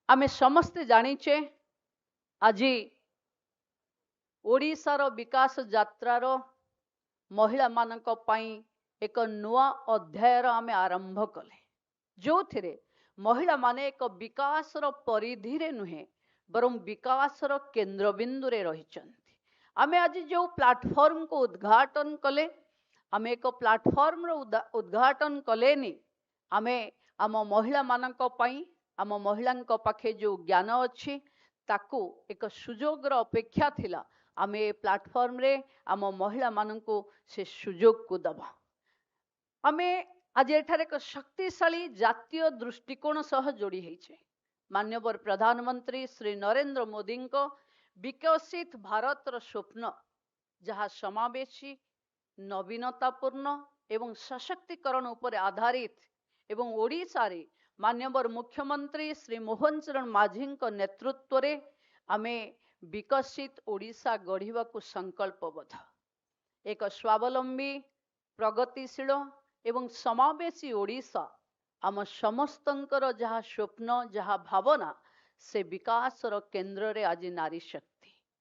आमे समस्ते जानिचे आज ओडिशार विकास यात्रार महिला मानक पई एक नुआ अध्यायर आमे आरंभ कले जो थिरे महिला माने एक विकासर परिधि रे नुहे बरं विकासर केन्द्रबिंदु रे रहिचंती। आमे आज जो प्लाटफॉर्म को उद्घाटन कले आमे एक प्लाटफॉर्म रो उद्घाटन कलेनी आमे आम महिला मानक पई आम महिलांक पाखे जो ज्ञान अच्छी ताकू एक सुजोग अपेक्षा थिला आमे ए प्लाटफॉर्म रे आम महिला मानकू से सुजोग को दबा। आमे आज एठार एक शक्तिशाली जातीय दृष्टिकोण सह जोड़ी होइछे। माननीय प्रधानमंत्री श्री नरेंद्र मोदी को विकसित भारतर स्वप्न जहाँ समावेशी नवीनतापूर्ण एवं सशक्तिकरण उपर आधारित एवं ओडिशा रे माननीय मुख्यमंत्री श्री मोहन चरण माझी नेतृत्व रे आमे विकसित ओडिशा गढ़ा को संकल्पबद्ध एक स्वावलंबी प्रगतिशील एवं समावेशी ओडिशा आम समस्तंकर जहाँ स्वप्न जहाँ भावना से विकासर केन्द्र रे आज नारी शक्ति।